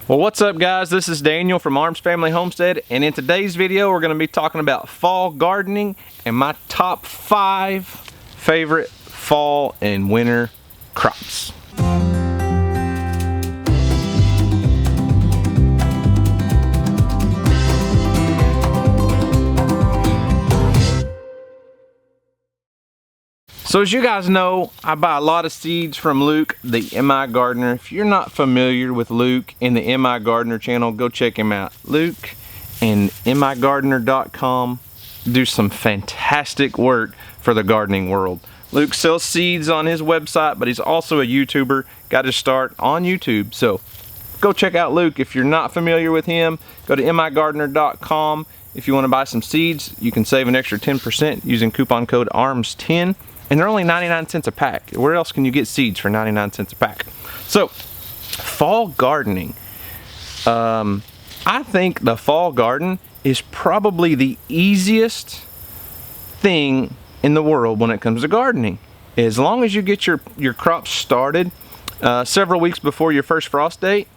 Well, what's up guys? This is Daniel from Arms Family Homestead, and in today's video we're going to be talking about fall gardening and my top 5 favorite fall and winter crops. So as you guys know, I buy a lot of seeds from Luke, the MI Gardener. If you're not familiar with Luke and the MI Gardener channel, go check him out. Luke and migardener.com do some fantastic work for the gardening world. Luke sells seeds on his website, but he's also a YouTuber. Got his start on YouTube. So go check out Luke. If you're not familiar with him, go to migardener.com. If you want to buy some seeds, you can save an extra 10% using coupon code ARMS10. And they're only 99 cents a pack. Where else can you get seeds for 99 cents a pack? So, fall gardening. I think the fall garden is probably the easiest thing in the world when it comes to gardening. As long as you get your crops started several weeks before your first frost date,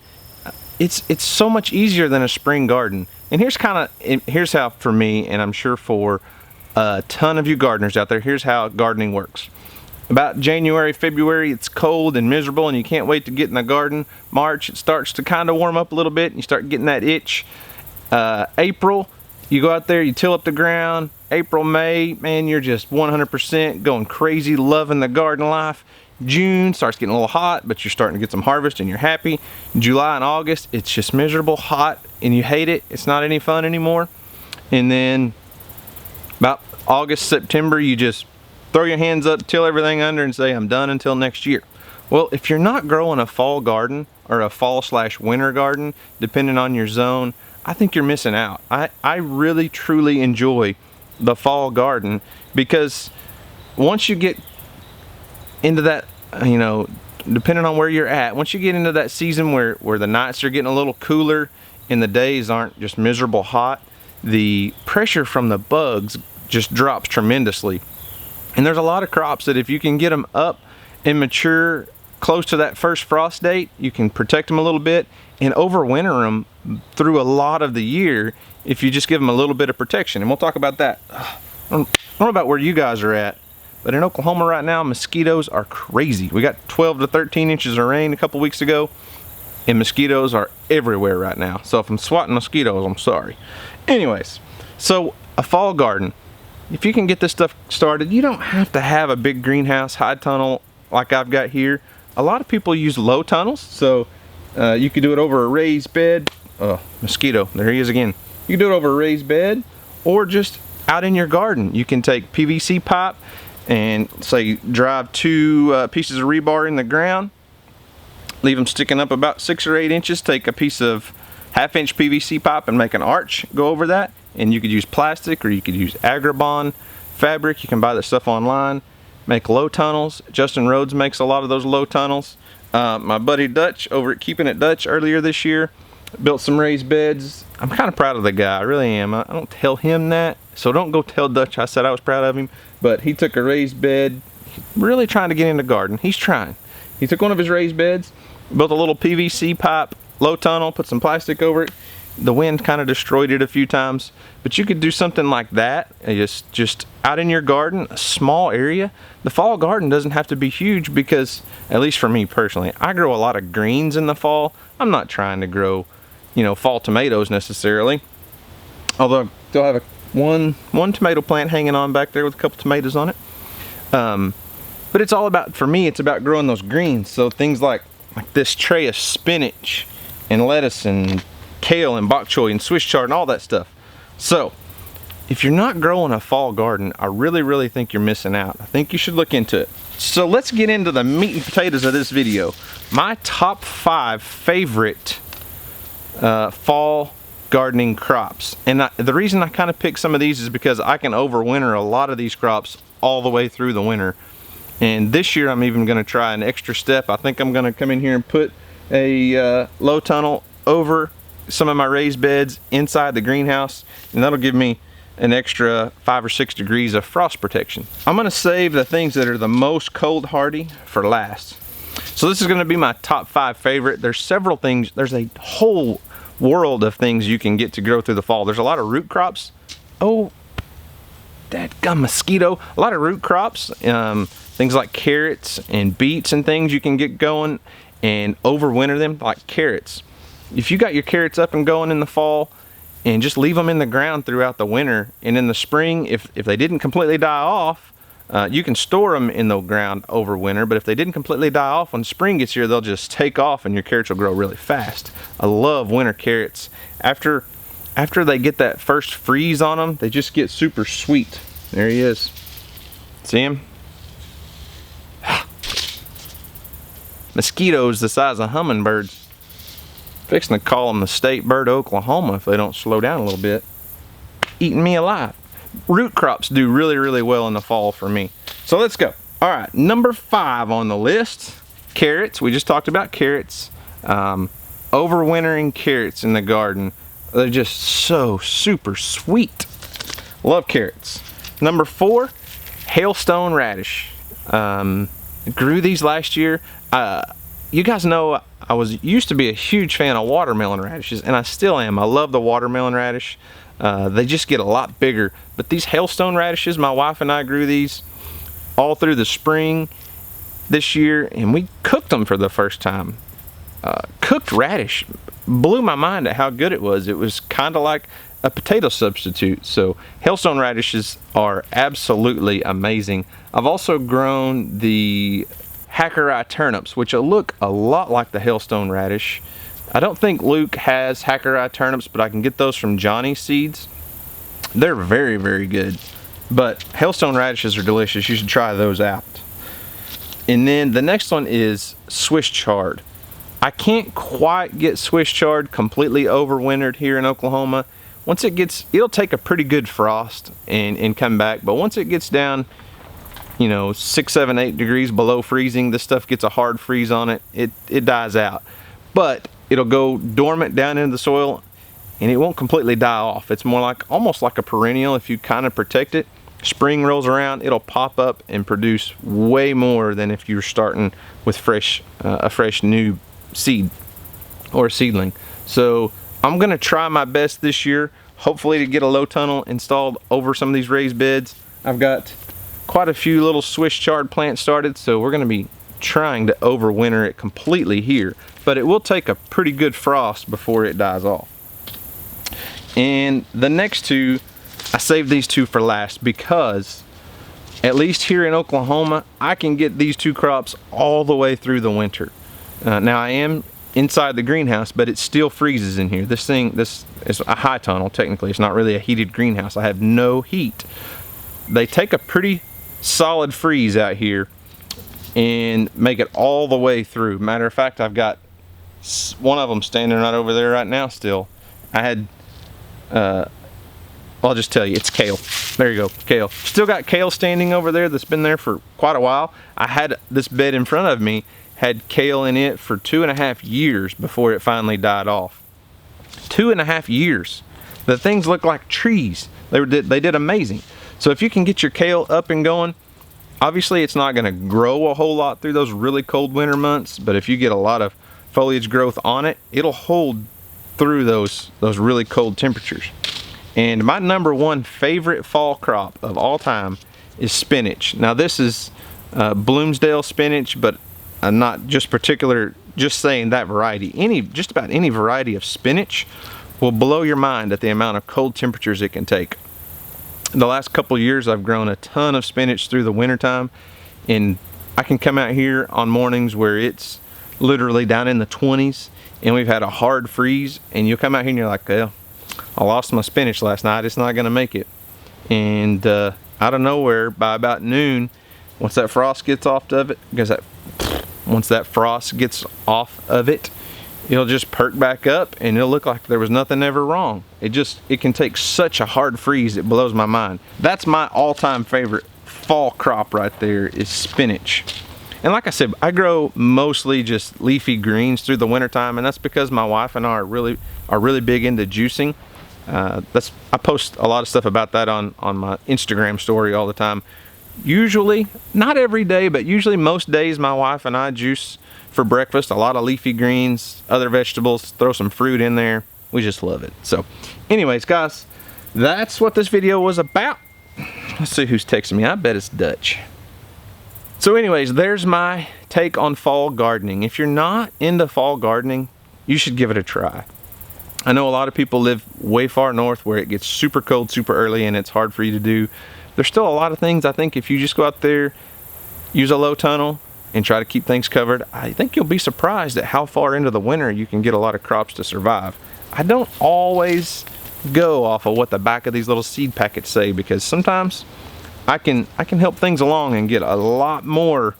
it's so much easier than a spring garden. And here's how for me, and I'm sure for a ton of you gardeners out there, here's how gardening works. About January, February, it's cold and miserable and you can't wait to get in the garden. March, it starts to kind of warm up a little bit and you start getting that itch. April, you go out there, you till up the ground. April, May, man, you're just 100% going crazy, loving the garden life. June starts getting a little hot, but you're starting to get some harvest and you're happy. July and August, it's just miserable, hot, and you hate it. It's not any fun anymore. And then about August, September, you just throw your hands up, till everything under, and say, I'm done until next year. Well, if you're not growing a fall garden or a fall/winter garden, depending on your zone, I think you're missing out. I really, truly enjoy the fall garden because once you get into that, you know, depending on where you're at, once you get into that season where the nights are getting a little cooler and the days aren't just miserable hot, the pressure from the bugs just drops tremendously. And there's a lot of crops that if you can get them up and mature close to that first frost date, you can protect them a little bit and overwinter them through a lot of the year if you just give them a little bit of protection. And we'll talk about that. I don't know about where you guys are at, but in Oklahoma right now, mosquitoes are crazy. We got 12 to 13 inches of rain a couple weeks ago, and mosquitoes are everywhere right now. So if I'm swatting mosquitoes, I'm sorry. Anyways, so a fall garden. If you can get this stuff started, you don't have to have a big greenhouse, high tunnel like I've got here. A lot of people use low tunnels, so you could do it over a raised bed. Oh, mosquito, there he is again. You can do it over a raised bed or just out in your garden. You can take PVC pipe and say drive 2 pieces of rebar in the ground, leave them sticking up about 6 or 8 inches, take a piece of 1/2 inch PVC pipe and make an arch go over that. And you could use plastic or you could use Agribond fabric. You can buy that stuff online. Make low tunnels. Justin Rhodes makes a lot of those low tunnels. My buddy Dutch over at Keeping It Dutch earlier this year built some raised beds. I'm kind of proud of the guy, I really am. I don't tell him that, so don't go tell Dutch I said I was proud of him. But he took a raised bed, really trying to get into garden. He's trying. He took one of his raised beds, built a little PVC pipe, low tunnel, put some plastic over it. The wind kind of destroyed it a few times, but you could do something like that, just out in your garden, a small area. The fall garden doesn't have to be huge because, at least for me personally, I grow a lot of greens in the fall. I'm not trying to grow, you know, fall tomatoes necessarily. Although I still have one tomato plant hanging on back there with a couple tomatoes on it. But it's all about, for me, it's about growing those greens. So things like this tray of spinach and lettuce and kale and bok choy and Swiss chard and all that stuff. So if you're not growing a fall garden, I really think you're missing out. I think you should look into it. So let's get into the meat and potatoes of this video. My top 5 favorite fall gardening crops. And the reason I kind of pick some of these is because I can overwinter a lot of these crops all the way through the winter. And this year I'm even going to try an extra step. I think I'm going to come in here and put a low tunnel over some of my raised beds inside the greenhouse, and that'll give me an extra 5 or 6 degrees of frost protection. I'm going to save the things that are the most cold hardy for last. So this is going to be my top 5 favorite. There's several things. There's a whole world of things you can get to grow through the fall. There's a lot of root crops. Oh, dadgum mosquito. A lot of root crops. Things like carrots and beets and things you can get going and overwinter them, like carrots. If you got your carrots up and going in the fall and just leave them in the ground throughout the winter, and in the spring, if they didn't completely die off, you can store them in the ground over winter, but if they didn't completely die off, when spring gets here, they'll just take off and your carrots will grow really fast. I love winter carrots. After they get that first freeze on them, they just get super sweet. There he is. See him? Mosquitoes the size of hummingbirds. Fixing to call them the state bird of Oklahoma if they don't slow down a little bit. Eating me alive. Root crops do really, really well in the fall for me. So let's go. All right, number 5 on the list, carrots. We just talked about carrots. Overwintering carrots in the garden. They're just so super sweet. Love carrots. Number 4, hailstone radish. Grew these last year. You guys know I used to be a huge fan of watermelon radishes, and I still am. I love the watermelon radish. They just get a lot bigger. But these hailstone radishes, my wife and I grew these all through the spring this year, and we cooked them for the first time. Cooked radish blew my mind at how good it was. It was kind of like a potato substitute. So hailstone radishes are absolutely amazing. I've also grown the Hackeri turnips, which look a lot like the hailstone radish. I don't think Luke has Hackeri turnips, but I can get those from Johnny's Seeds. They're very, very good. But hailstone radishes are delicious. You should try those out. And then the next one is Swiss chard. I can't quite get Swiss chard completely overwintered here in Oklahoma. Once it gets, it'll take a pretty good frost and come back. But once it gets down, you know, 6, 7, 8 degrees below freezing, this stuff gets a hard freeze on it. It dies out. But it'll go dormant down into the soil and it won't completely die off. It's more like, almost like a perennial if you kind of protect it. Spring rolls around, it'll pop up and produce way more than if you're starting with a fresh new seed or seedling. So I'm gonna try my best this year, hopefully to get a low tunnel installed over some of these raised beds. I've got quite a few little Swiss chard plants started, so we're gonna be trying to overwinter it completely here, but it will take a pretty good frost before it dies off. And the next two, I saved these two for last because at least here in Oklahoma, I can get these two crops all the way through the winter. Now I am inside the greenhouse, but it still freezes in here. This is a high tunnel technically. It's not really a heated greenhouse. I have no heat. They take a pretty solid freeze out here and make it all the way through. Matter of fact, I've got one of them standing right over there right now still. I had, I'll just tell you, it's kale. There you go, kale. Still got kale standing over there that's been there for quite a while. I had this bed in front of me, had kale in it for 2.5 years before it finally died off. 2.5 years. The things look like trees. They did amazing. So if you can get your kale up and going, obviously it's not going to grow a whole lot through those really cold winter months, but if you get a lot of foliage growth on it, it'll hold through those really cold temperatures. And my number 1 favorite fall crop of all time is spinach. Now this is Bloomsdale spinach, but I'm not just saying that variety. Just about any variety of spinach will blow your mind at the amount of cold temperatures it can take. The last couple of years I've grown a ton of spinach through the winter time, and I can come out here on mornings where it's literally down in the 20s and we've had a hard freeze, and you'll come out here and you're like, well, I lost my spinach last night, it's not gonna make it. And out of nowhere, by about noon, once that frost gets off of it, once that frost gets off of it, it'll just perk back up and it'll look like there was nothing ever wrong. It can take such a hard freeze, it blows my mind. That's my all-time favorite fall crop right there, is spinach. And like I said, I grow mostly just leafy greens through the wintertime, and that's because my wife and I are really big into juicing. I post a lot of stuff about that on my Instagram story all the time. Usually, not every day, but usually most days my wife and I juice for breakfast. A lot of leafy greens, other vegetables, throw some fruit in there. We just love it. So anyways, guys, that's what this video was about. Let's see who's texting me. I bet it's Dutch. So anyways, there's my take on fall gardening. If you're not into fall gardening, you should give it a try. I know a lot of people live way far north where it gets super cold super early and it's hard for you to do. There's still a lot of things, I think, if you just go out there, use a low tunnel, and try to keep things covered, I think you'll be surprised at how far into the winter you can get a lot of crops to survive. I don't always go off of what the back of these little seed packets say, because sometimes I can help things along and get a lot more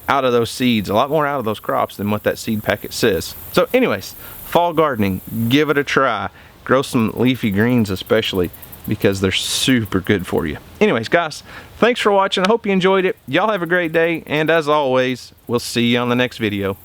out of those seeds, a lot more out of those crops than what that seed packet says. So anyways, fall gardening, give it a try. Grow some leafy greens especially, because they're super good for you. Anyways, guys, thanks for watching. I hope you enjoyed it. Y'all have a great day, and as always, we'll see you on the next video.